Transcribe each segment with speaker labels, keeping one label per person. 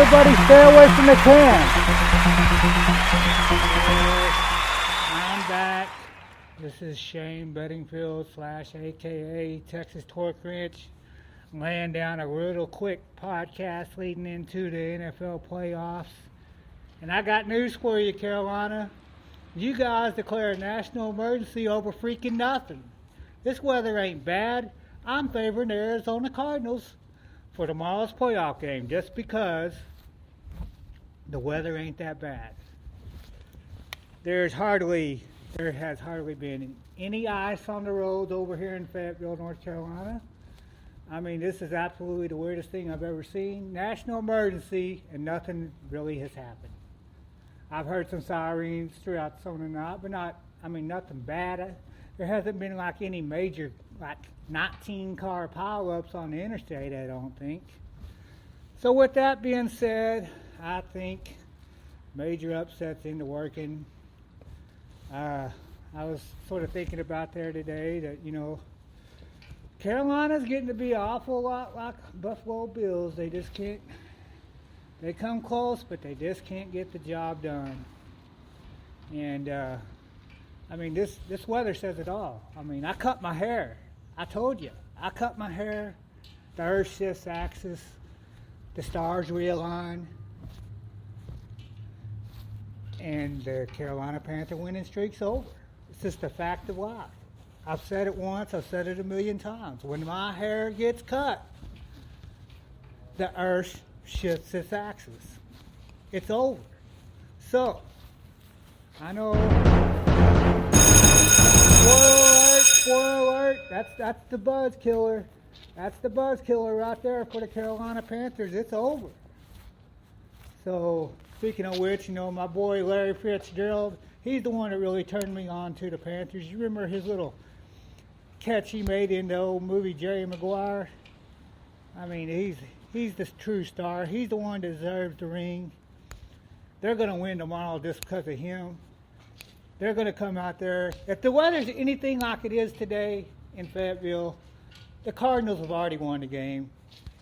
Speaker 1: Everybody stay away from the can. I'm back. This is Shane Bedingfield / AKA Texas Torque Wrench. I'm laying down a little quick podcast leading into the NFL playoffs. And I got news for you, Carolina. You guys declare a national emergency over freaking nothing. This weather ain't bad. I'm favoring the Arizona Cardinals for tomorrow's playoff game just because the weather ain't that bad. There has hardly been any ice on the roads over here in Fayetteville, North Carolina. I mean, this is absolutely the weirdest thing I've ever seen. National emergency, and nothing really has happened. I've heard some sirens throughout some of the night, but nothing bad. There hasn't been like any major, 19-car pileups on the interstate, I don't think. So with that being said, I think major upsets into working. I was sort of thinking about there today that, Carolina's getting to be an awful lot like Buffalo Bills. They just can't, they come close, but they just can't get the job done. And, this weather says it all. I cut my hair. I told you, I cut my hair. The Earth shifts axis. The stars realign. And the Carolina Panther winning streak's over. It's just a fact of life. I've said it once, I've said it a million times. When my hair gets cut, the Earth shifts its axis. It's over. So, I know. Spoiler alert, that's the buzz killer. That's the buzz killer right there for the Carolina Panthers. It's over. So, speaking of which, my boy Larry Fitzgerald, he's the one that really turned me on to the Panthers. You remember his little catch he made in the old movie Jerry Maguire? He's the true star. He's the one that deserves the ring. They're going to win tomorrow just because of him. They're going to come out there. If the weather's anything like it is today in Fayetteville, the Cardinals have already won the game.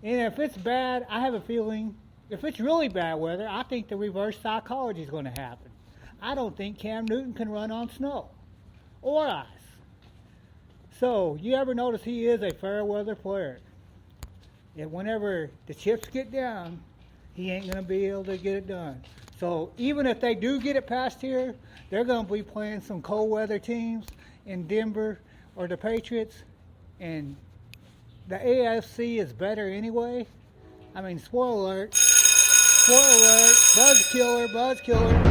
Speaker 1: And if it's bad, I have a feeling, if it's really bad weather, I think the reverse psychology is going to happen. I don't think Cam Newton can run on snow or ice. So, you ever notice he is a fair weather player? And whenever the chips get down, he ain't going to be able to get it done. So, even if they do get it past here, they're going to be playing some cold weather teams in Denver or the Patriots. And the AFC is better anyway. Spoiler alert, buzz killer.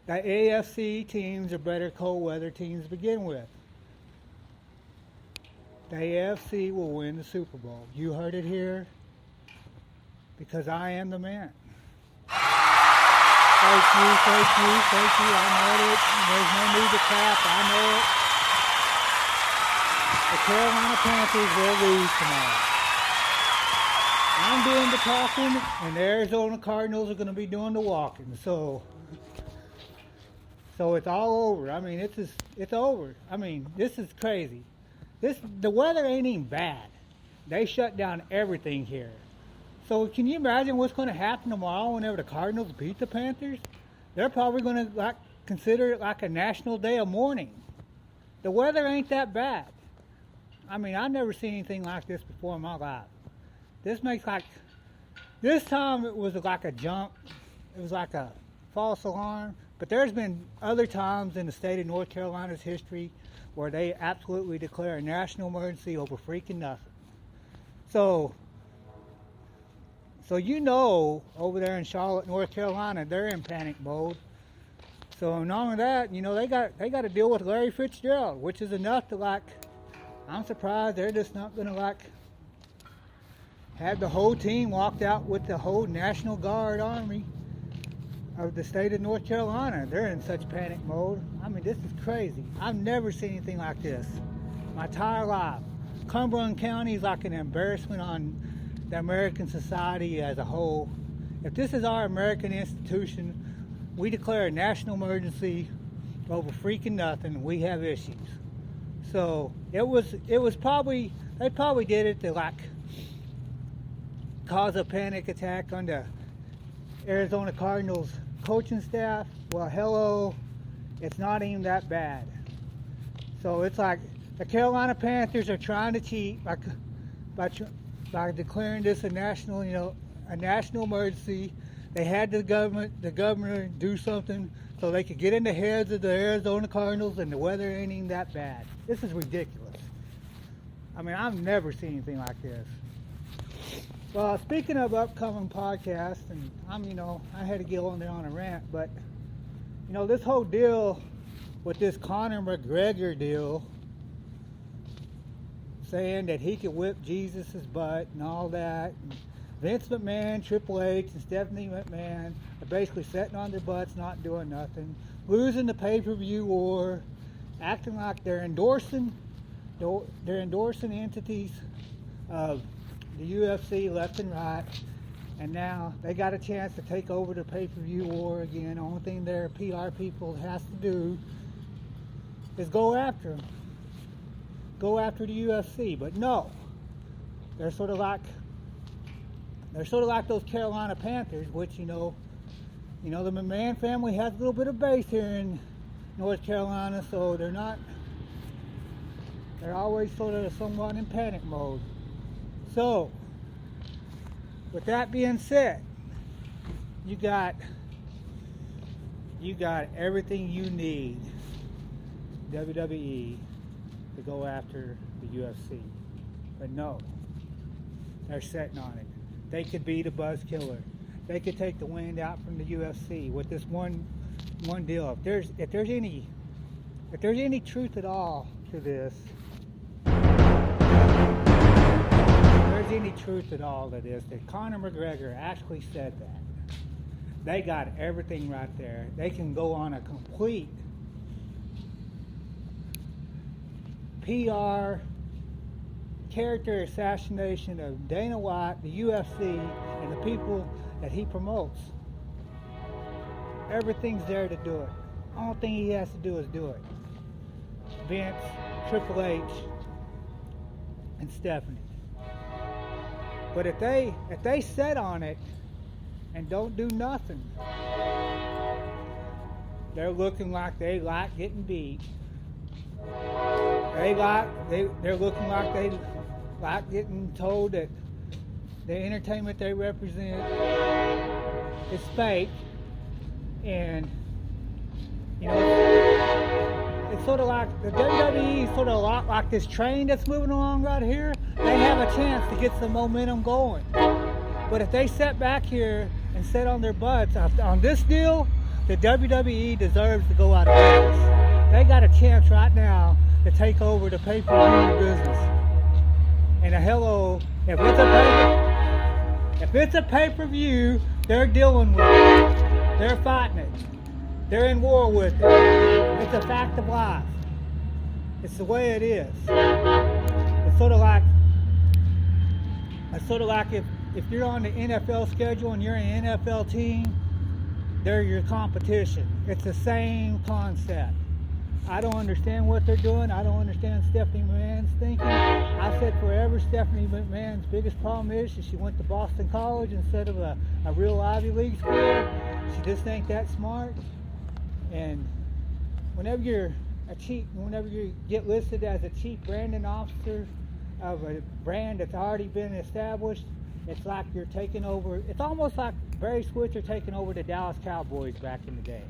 Speaker 1: The AFC teams are better cold weather teams to begin with. The AFC will win the Super Bowl. You heard it here, because I am the man. Thank you. I know it. There's no need to clap. I know it. The Carolina Panthers will lose tomorrow. I'm doing the talking, and the Arizona Cardinals are going to be doing the walking. So it's all over. It's over. This is crazy. The weather ain't even bad. They shut down everything here. So can you imagine what's going to happen tomorrow whenever the Cardinals beat the Panthers? They're probably going to consider it like a national day of mourning. The weather ain't that bad. I've never seen anything like this before in my life. This time it was like a jump. It was like a false alarm. But there's been other times in the state of North Carolina's history where they absolutely declare a national emergency over freaking nothing. So over there in Charlotte, North Carolina, they're in panic mode. So not only that, they got to deal with Larry Fitzgerald, which is enough to I'm surprised they're just not going to have the whole team walked out with the whole National Guard Army of the state of North Carolina. They're in such panic mode. This is crazy. I've never seen anything like this my entire life. Cumberland County is like an embarrassment on the American society as a whole. If this is our American institution, we declare a national emergency over freaking nothing, we have issues. So it was probably, they probably did it to like cause a panic attack on the Arizona Cardinals coaching staff. Well, hello, it's not even that bad. So it's like the Carolina Panthers are trying to cheat by declaring this a national emergency. They had the governor do something so they could get in the heads of the Arizona Cardinals, and the weather ain't even that bad. This is ridiculous. I mean, I've never seen anything like this. Well, speaking of upcoming podcasts, and I had to get on there on a rant, but this whole deal with this Conor McGregor deal, saying that he could whip Jesus' butt and all that. And Vince McMahon, Triple H, and Stephanie McMahon are basically sitting on their butts, not doing nothing, losing the pay-per-view war, acting like they're endorsing entities of the UFC left and right, and now they got a chance to take over the pay-per-view war again. The only thing their PR people has to do is go after them. Go after the UFC, but no, they're sort of like those Carolina Panthers, which the McMahon family has a little bit of base here in North Carolina, so they're always sort of somewhat in panic mode. So, with that being said, you got everything you need, WWE, to go after the UFC. But no, they're sitting on it. They could be the buzz killer. They could take the wind out from the UFC with this one deal. If there's any truth at all to this, that Conor McGregor actually said that. They got everything right there. They can go on a complete PR character assassination of Dana White, the UFC, and the people that he promotes. Everything's there to do it. Only thing he has to do is do it. Vince, Triple H, and Stephanie. But if they sit on it and don't do nothing, they're looking like they like getting beat. They're looking like they like getting told that the entertainment they represent is fake, and it's sort of like the WWE is sort of a lot like this train that's moving along right here. They have a chance to get some momentum going, but if they sit back here and sit on their butts on this deal, the WWE deserves to go out of business. They got a chance right now to take over the pay-per-view business. And hello, if it's a pay-per-view, they're dealing with it. They're fighting it. They're in war with it. It's a fact of life. It's the way it is. It's sort of like if you're on the NFL schedule and you're an NFL team, they're your competition. It's the same concept. I don't understand what they're doing. I don't understand Stephanie McMahon's thinking. I said forever Stephanie McMahon's biggest problem is she went to Boston College instead of a real Ivy League school. She just ain't that smart. And whenever you get listed as a chief branding officer of a brand that's already been established, it's like you're taking over. It's almost like Barry Switzer taking over the Dallas Cowboys back in the day.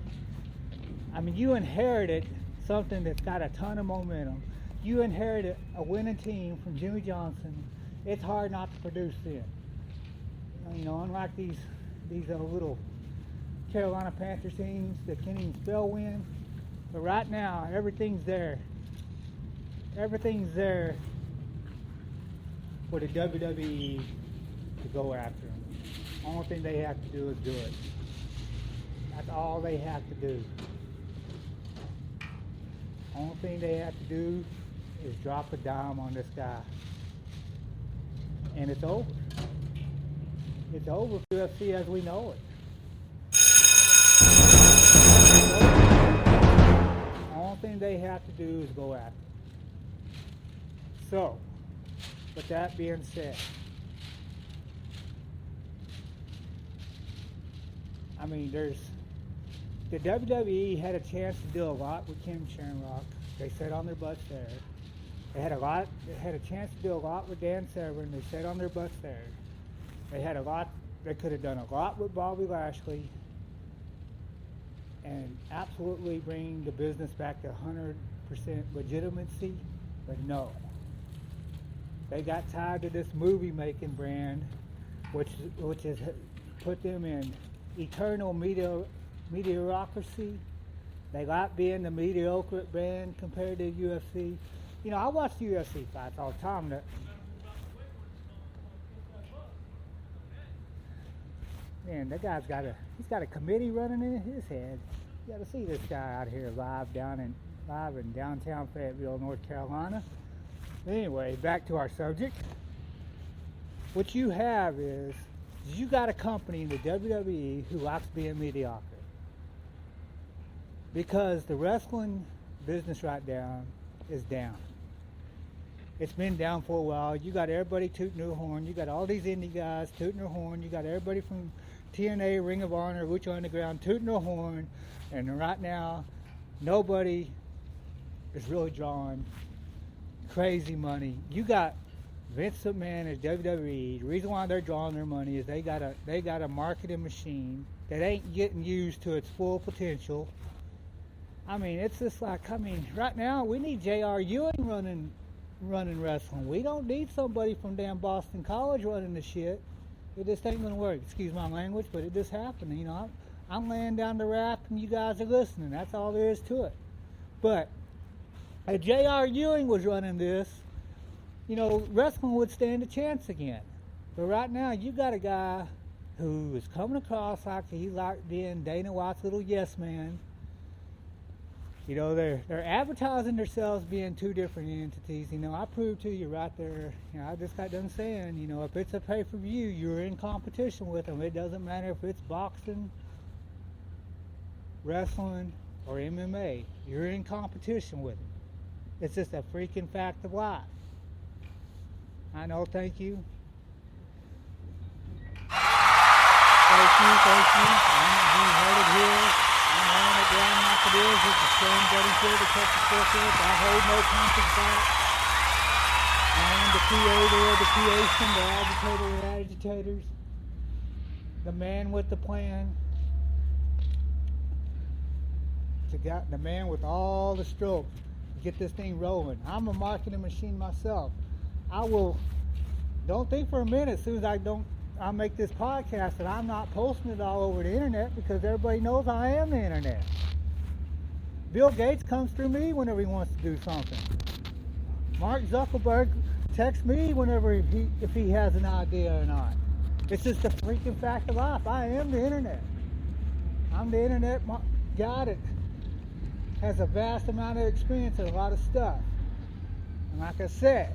Speaker 1: I mean, you inherited something that's got a ton of momentum. You inherited a winning team from Jimmy Johnson. It's hard not to produce then. Unlike these little Carolina Panther teams that can't even spell win. But right now, everything's there. Everything's there for the WWE to go after them. Only thing they have to do is do it. That's all they have to do. Only thing they have to do is drop a dime on this guy. And it's over. It's over for UFC as we know it. Only thing they have to do is go after it. So, with that being said, I mean, the WWE had a chance to do a lot with Kim Shamrock. They sat on their butts there. They had a chance to do a lot with Dan Severn. They sat on their butts there. They could have done a lot with Bobby Lashley and absolutely bring the business back to 100% legitimacy, but no. They got tired of this movie-making brand, which has put them in eternal mediocrity. They like being the mediocre brand compared to UFC. You know, I watch the UFC fights all the time. Man, that guy's he's got a committee running in his head. You got to see this guy out here live in downtown Fayetteville, North Carolina. Anyway, back to our subject. What you have is you got a company in the WWE who likes being mediocre. Because the wrestling business right now is down. It's been down for a while. You got everybody tooting their horn. You got all these indie guys tooting their horn. You got everybody from TNA, Ring of Honor, Lucha Underground tooting their horn. And right now, nobody is really drawing crazy money. You got Vince McMahon at WWE. The reason why they're drawing their money is they got a marketing machine that ain't getting used to its full potential. I mean, it's just like, right now we need J.R. Ewing running wrestling. We don't need somebody from damn Boston College running the shit. It just ain't gonna work. Excuse my language, but it just happened. You know, I'm laying down the raft and you guys are listening. That's all there is to it. But if J.R. Ewing was running this, you know, wrestling would stand a chance again. But right now, you got a guy who is coming across like he's like being Dana White's little yes man. You know, they're advertising themselves being two different entities. You know, I proved to you right there. You know, I just got done saying, you know, if it's a pay-per-view, you're in competition with them. It doesn't matter if it's boxing, wrestling, or MMA. You're in competition with them. It's just a freaking fact of life. I know, thank you. Thank you. You heard it here. I'm laying it down like it is. It's the same buddy here to catch the forklift. I hold no punches back. I am the creator of the creation, the agitator of agitators, the man with the plan, the man with all the strokes to get this thing rolling. I'm a marketing machine myself. Don't think for a minute as soon as I make this podcast that I'm not posting it all over the internet, because everybody knows I am the internet. Bill Gates comes through me whenever he wants to do something. Mark Zuckerberg texts me if he has an idea or not. It's just a freaking fact of life. I am the internet. I'm the internet guy that has a vast amount of experience in a lot of stuff. And like I said,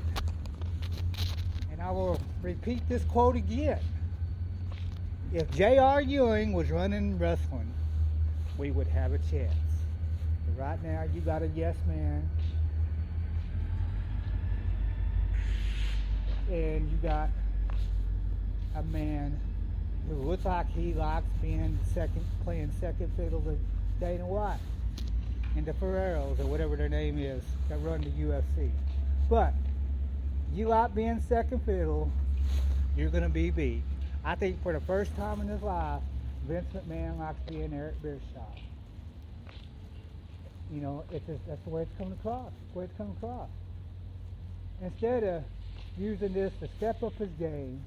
Speaker 1: and I will repeat this quote again, if J.R. Ewing was running wrestling, we would have a chance. But right now, you got a yes man, and you got a man who looks like he likes playing second fiddle to Dana White and the Ferreros, or whatever their name is, that run the UFC. But you like being second fiddle, you're going to be beat. I think for the first time in his life, Vince McMahon likes being Eric Bischoff. You know, that's the way it's coming across. Instead of using this to step up his game,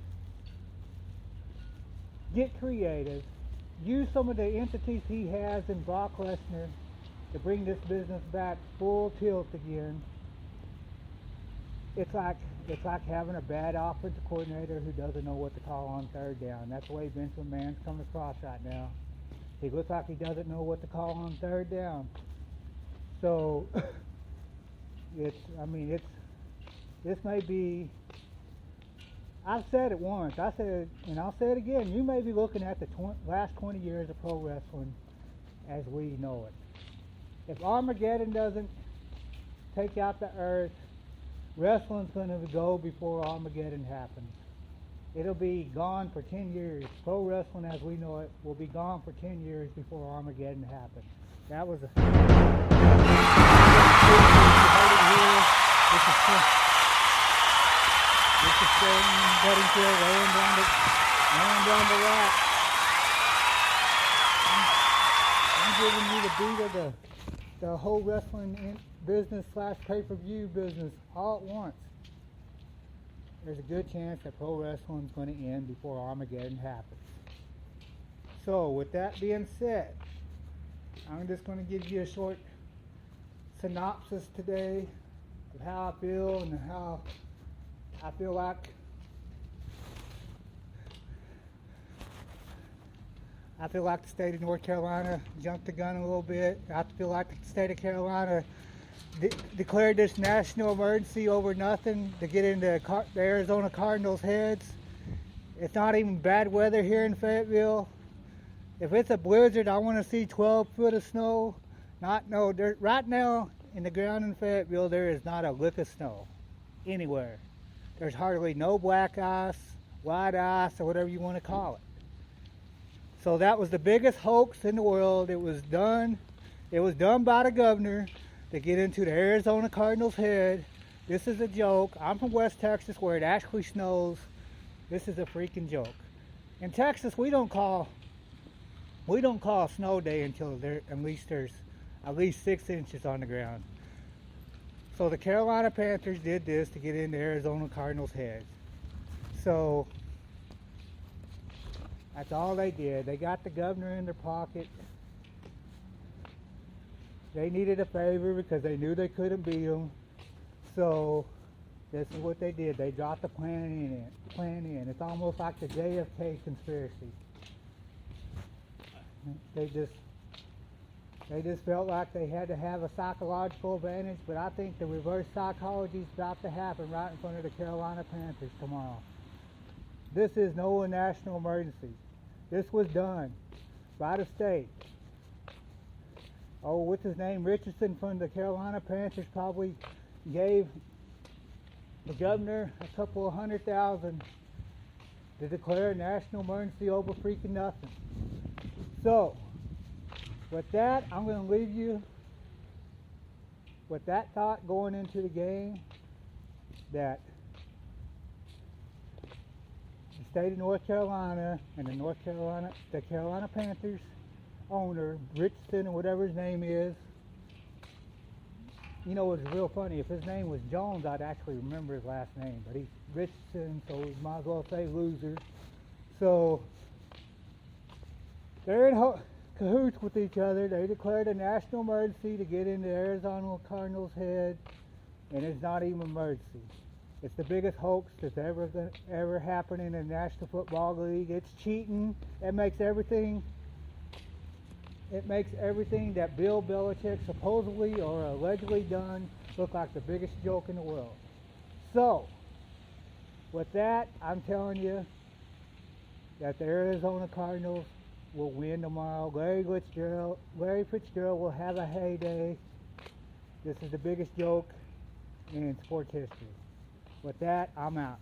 Speaker 1: get creative, use some of the entities he has in Brock Lesnar to bring this business back full tilt again. It's like having a bad offensive coordinator who doesn't know what to call on third down. That's the way Vince McMahon's coming across right now. He looks like he doesn't know what to call on third down. So, this may be, I've said it once, I said it, and I'll say it again, you may be looking at the last 20 years of pro wrestling as we know it. If Armageddon doesn't take out the earth, Wrestling's going to go before Armageddon happens. It'll be gone for 10 years. Pro wrestling as we know it will be gone for 10 years before Armageddon happens. That was a... This is Shane Bedingfield laying down the rack. I'm giving you the beat of the whole wrestling business / pay-per-view business all at once. There's a good chance that pro wrestling is going to end before Armageddon happens. So, with that being said, I'm just going to give you a short synopsis today of how I feel and how I feel like the state of North Carolina jumped the gun a little bit. I feel like the state of Carolina declared this national emergency over nothing to get into the Arizona Cardinals' heads. It's not even bad weather here in Fayetteville. If it's a blizzard, I want to see 12 foot of snow. Right now in the ground in Fayetteville, there is not a lick of snow anywhere. There's hardly no black ice, white ice, or whatever you want to call it. So that was the biggest hoax in the world. It was done by the governor to get into the Arizona Cardinals' head. This is a joke. I'm from West Texas where it actually snows. This is a freaking joke. In Texas, we don't call a snow day until there's at least 6 inches on the ground. So the Carolina Panthers did this to get into Arizona Cardinals' heads. So that's all they did. They got the governor in their pocket. They needed a favor because they knew they couldn't beat him. So this is what they did. They dropped the plan in. It's almost like the JFK conspiracy. They just felt like they had to have a psychological advantage, but I think the reverse psychology is about to happen right in front of the Carolina Panthers tomorrow. This is no national emergency. This was done by the state. Oh, what's his name? Richardson from the Carolina Panthers probably gave the governor a couple of $100,000 to declare a national emergency over freaking nothing. So, with that, I'm going to leave you with that thought going into the game, that the state of North Carolina and the Carolina Panthers owner, Richardson or whatever his name is. You know, it's real funny. If his name was Jones, I'd actually remember his last name. But he's Richardson, so we might as well say loser. So they're in cahoots with each other. They declared a national emergency to get into Arizona Cardinals' head, and it's not even an emergency. It's the biggest hoax that's ever happened in the National Football League. It's cheating. It makes everything that Bill Belichick supposedly or allegedly done look like the biggest joke in the world. So, with that, I'm telling you that the Arizona Cardinals will win tomorrow. Larry Fitzgerald will have a heyday. This is the biggest joke in sports history. With that, I'm out.